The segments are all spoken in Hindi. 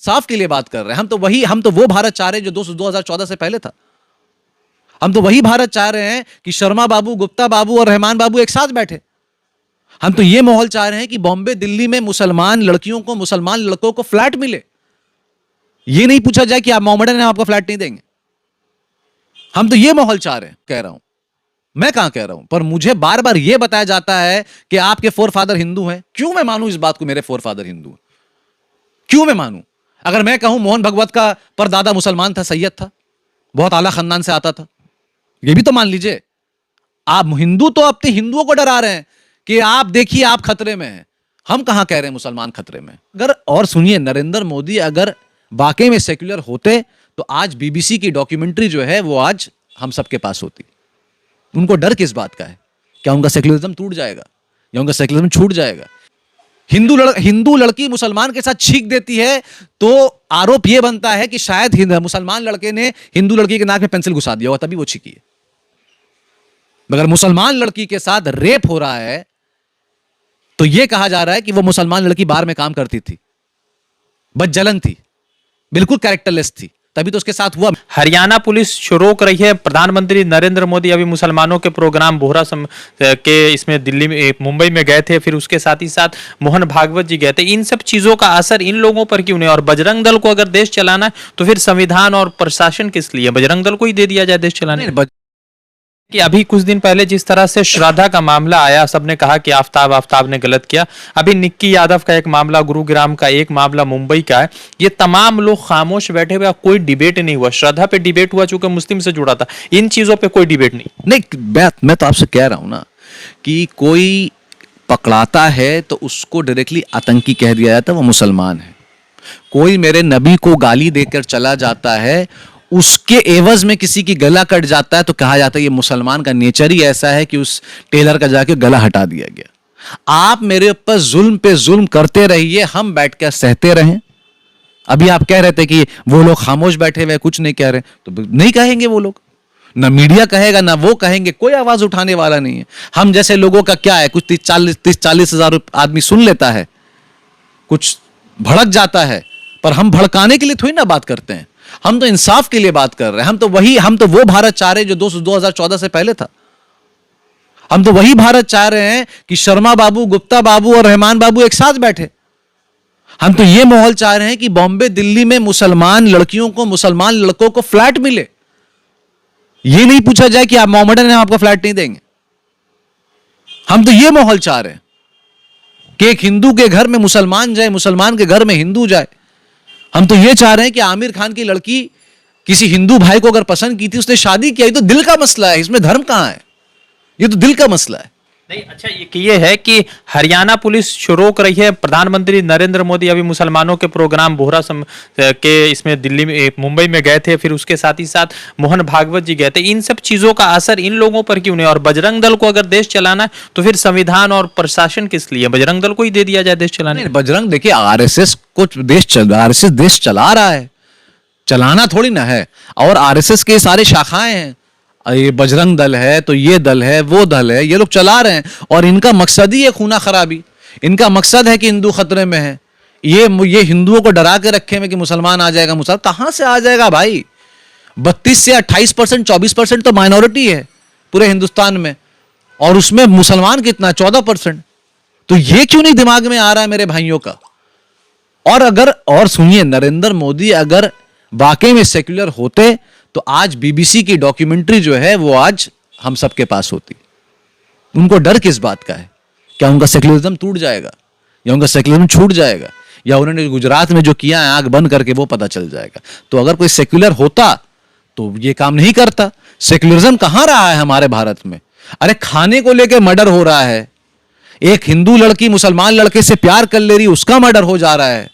साफ के लिए बात कर रहे हैं। हम तो वो भारत चाह रहे हैं जो 2014 से पहले था। हम तो वही भारत चाह रहे हैं कि शर्मा बाबू, गुप्ता बाबू और रहमान बाबू एक साथ बैठे। हम तो ये माहौल चाह रहे हैं कि बॉम्बे दिल्ली में मुसलमान लड़कियों को, मुसलमान लड़कों को फ्लैट मिले। ये नहीं पूछा जाए कि आप मोहम्मदन हैं, आपको फ्लैट नहीं देंगे। हम तो ये माहौल चाह रहे हैं। कह रहा हूं मैं, कहां कह रहा हूं, पर मुझे बार बार यह बताया जाता है कि आपके फोरफादर हिंदू हैं। क्यों मैं मानूं इस बात को, मेरे फोरफादर हिंदू हैं? क्यों मैं मानूं? अगर मैं कहूं मोहन भगवत का परदादा मुसलमान था, सैयद था, बहुत आला खानदान से आता था, ये भी तो मान लीजिए। आप हिंदू तो अपने हिंदुओं को डरा रहे हैं कि आप देखिए आप खतरे में हैं। हम कहां कह रहे हैं मुसलमान खतरे में? अगर, और सुनिए, नरेंद्र मोदी अगर वाकई में सेक्युलर होते तो आज बीबीसी की डॉक्यूमेंट्री जो है वो आज हम सबके पास होती। उनको डर किस बात का है? क्या उनका सेक्युलरिज्म टूट जाएगा या उनका सेक्युलरिज्म छूट जाएगा? हिंदू लड़की मुसलमान के साथ छींक देती है तो आरोप यह बनता है कि शायद मुसलमान लड़के ने हिंदू लड़की के नाक में पेंसिल घुसा दिया होगा, तभी वो छींकी है। मगर मुसलमान लड़की के साथ रेप हो रहा है तो यह कहा जा रहा है कि वो मुसलमान लड़की बार में काम करती थी, बदजलन थी, बिल्कुल कैरेक्टरलेस थी, तभी तो उसके साथ हुआ। हरियाणा पुलिस रोक रही है। प्रधानमंत्री नरेंद्र मोदी अभी मुसलमानों के प्रोग्राम बोहरा के इसमें दिल्ली में, मुंबई में गए थे, फिर उसके साथ ही साथ मोहन भागवत जी गए थे। इन सब चीजों का असर इन लोगों पर क्यों नहीं? और बजरंग दल को अगर देश चलाना है तो फिर संविधान और प्रशासन किस लिए? बजरंग दल को ही दे दिया जाए देश चलाने। कि अभी कुछ दिन पहले जिस तरह से श्रद्धा का मामला आया, सबने कहा कि आफ्ताब ने गलत किया। अभी निक्की यादव का एक मामला, गुरुग्राम का एक मामला, मुंबई का है। ये तमाम लोग खामोश बैठे हुए, कोई डिबेट नहीं हुआ। श्रद्धा पे डिबेट हुआ चूंकि मुस्लिम से जुड़ा था, इन चीजों पे कोई डिबेट नहीं। मैं तो आपसे कह रहा हूं ना कि कोई पकड़ाता है तो उसको डायरेक्टली आतंकी कह दिया जाता है, वो मुसलमान है। कोई मेरे नबी को गाली देकर चला जाता है, उसके एवज में किसी की गला कट जाता है तो कहा जाता है ये मुसलमान का नेचर ही ऐसा है कि उस टेलर का जाके गला हटा दिया गया। आप मेरे ऊपर जुल्म पे जुल्म करते रहिए, हम बैठकर सहते रहें। अभी आप कह रहे थे कि वो लोग खामोश बैठे हुए कुछ नहीं कह रहे, तो नहीं कहेंगे वो लोग, ना मीडिया कहेगा ना वो कहेंगे, कोई आवाज उठाने वाला नहीं है। हम जैसे लोगों का क्या है, कुछ 30-40 हजार आदमी सुन लेता है, कुछ भड़क जाता है, पर हम भड़काने के लिए थोड़ी ना बात करते हैं। हम तो इंसाफ के लिए बात कर रहे हैं। हम तो वो भारत चाह रहे हैं जो 2014 से पहले था। हम तो वही भारत चाह रहे हैं कि शर्मा बाबू, गुप्ता बाबू और रहमान बाबू एक साथ बैठे। हम तो ये माहौल चाह रहे हैं कि बॉम्बे दिल्ली में मुसलमान लड़कियों को, मुसलमान लड़कों को फ्लैट मिले। ये नहीं पूछा जाए कि आप मोहम्मदन हैं, आपको फ्लैट नहीं देंगे। हम तो ये माहौल चाह रहे हैं कि एक हिंदू के घर में मुसलमान जाए, मुसलमान के घर में हिंदू जाए। हम तो ये चाह रहे हैं कि आमिर खान की लड़की किसी हिंदू भाई को अगर पसंद की थी, उसने शादी किया, ये तो दिल का मसला है, इसमें धर्म कहां है? ये तो दिल का मसला है। नहीं, अच्छा ये है कि हरियाणा पुलिस रोक रही है। प्रधानमंत्री नरेंद्र मोदी अभी मुसलमानों के प्रोग्राम बोहरा के इसमें दिल्ली में, मुंबई में गए थे, फिर उसके साथ ही साथ मोहन भागवत जी गए थे। इन सब चीजों का असर इन लोगों पर क्यों नहीं? और बजरंग दल को अगर देश चलाना है तो फिर संविधान और प्रशासन किस लिए? बजरंग दल को ही दे दिया जाए देश चलाने। बजरंग, देखिए, आरएसएस आरएसएस देश चला रहा है, चलाना थोड़ी ना है। और आरएसएस के सारे शाखाएं हैं, ये बजरंग दल है तो ये दल है, वो दल है, ये लोग चला रहे हैं। और इनका मकसद ही है खूना खराबी। इनका मकसद है कि हिंदू खतरे में है। ये हिंदुओं को डरा के रखे में कि मुसलमान आ जाएगा। मुसलमान कहां से आ जाएगा भाई? 32 से 28%, 24% तो माइनॉरिटी है पूरे हिंदुस्तान में, और उसमें मुसलमान कितना? 14%। तो ये क्यों नहीं दिमाग में आ रहा है मेरे भाइयों का? और सुनिए, नरेंद्र मोदी अगर वाकई में सेक्युलर होते तो आज बीबीसी की डॉक्यूमेंट्री जो है वो आज हम सबके पास होती। उनको डर किस बात का है? क्या उनका सेक्युलरिज्म टूट जाएगा या उनका सेक्युलरिज्म छूट जाएगा, या उन्होंने गुजरात में जो किया है आंख बंद करके वो पता चल जाएगा? तो अगर कोई सेक्युलर होता तो ये काम नहीं करता। सेक्युलरिज्म कहां रहा है हमारे भारत में? अरे खाने को लेकर मर्डर हो रहा है, एक हिंदू लड़की मुसलमान लड़के से प्यार कर ले रही, उसका मर्डर हो जा रहा है।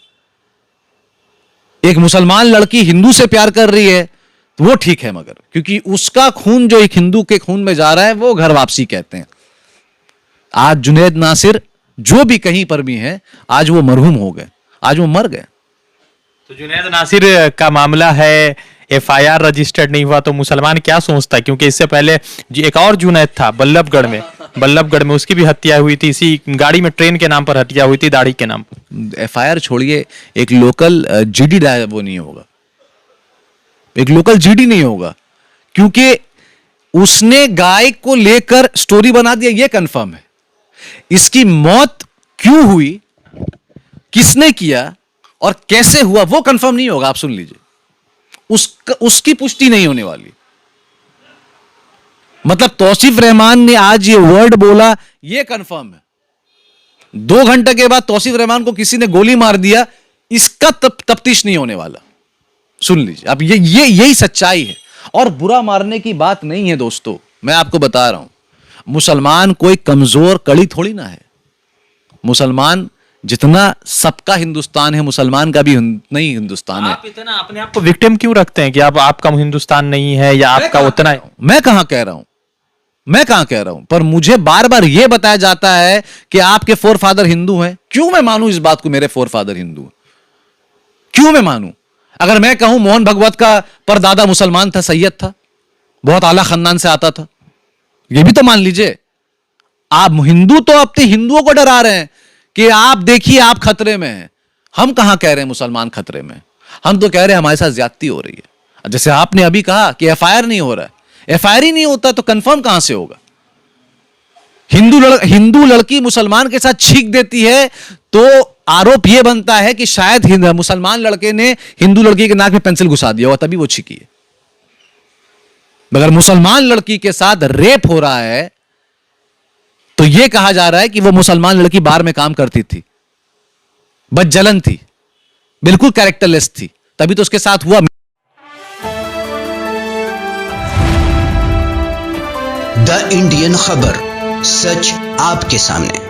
एक मुसलमान लड़की हिंदू से प्यार कर रही है तो वो ठीक है, मगर क्योंकि उसका खून जो एक हिंदू के खून में जा रहा है वो घर वापसी कहते हैं। आज जुनैद नासिर जो भी कहीं पर भी हैं, आज वो मरहूम हो गए, आज वो मर गए। तो जुनैद नासिर का मामला है, एफआईआर रजिस्टर्ड नहीं हुआ तो मुसलमान क्या सोचता है? क्योंकि इससे पहले एक और जुनैद था बल्लभगढ़ में, बल्लभगढ़ में उसकी भी हत्या हुई थी, इसी गाड़ी में ट्रेन के नाम पर हत्या हुई थी, दाढ़ी के नाम पर। एफआईआर छोड़िए, एक लोकल जीडी वो नहीं होगा, एक लोकल जीडी नहीं होगा, क्योंकि उसने गाय को लेकर स्टोरी बना दिया, यह कंफर्म है। इसकी मौत क्यों हुई, किसने किया और कैसे हुआ, वो कंफर्म नहीं होगा। आप सुन लीजिए, उसकी पुष्टि नहीं होने वाली। मतलब तौसीफ रहमान ने आज ये वर्ड बोला, ये कंफर्म है। 2 घंटे के बाद तौसीफ रहमान को किसी ने गोली मार दिया, इसका तफ्तीश नहीं होने वाला। सुन लीजिए, अब यही सच्चाई है। और बुरा मारने की बात नहीं है दोस्तों, मैं आपको बता रहा हूं, मुसलमान कोई कमजोर कड़ी थोड़ी ना है। मुसलमान जितना सबका हिंदुस्तान है, मुसलमान का भी नहीं हिंदुस्तान है। आप इतना अपने आप को विक्टिम क्यों रखते हैं कि आप आपका हिंदुस्तान नहीं है या आपका उतना है? मैं कहां कह रहा हूं, पर मुझे बार बार यह बताया जाता है कि आपके फोरफादर हिंदू हैं। क्यों मैं मानूं इस बात को, मेरे फोरफादर हिंदू हैं? क्यों मैं मानूं? अगर मैं कहूं मोहन भगवत का परदादा मुसलमान था, सैयद था, बहुत आला खानदान से आता था, यह भी तो मान लीजिए। आप हिंदू तो अपने हिंदुओं को डरा रहे हैं कि आप देखिए आप खतरे में हैं। हम कहां कह रहे हैं मुसलमान खतरे में? हम तो कह रहे हैं हमारे साथ ज्यादती हो रही है। जैसे आपने अभी कहा कि एफआईआर नहीं हो रहा है, एफआईआर ही नहीं होता तो कंफर्म कहां से होगा? हिंदू लड़की मुसलमान के साथ छींक देती है तो आरोप यह बनता है कि शायद मुसलमान लड़के ने हिंदू लड़की के नाक में पेंसिल घुसा दिया होगा, तभी वो छींकी है। मगर मुसलमान लड़की के साथ रेप हो रहा है तो यह कहा जा रहा है कि वो मुसलमान लड़की बार में काम करती थी, बदजलन थी, बिल्कुल कैरेक्टरलेस थी, तभी तो उसके साथ हुआ। द इंडियन खबर, सच आपके सामने।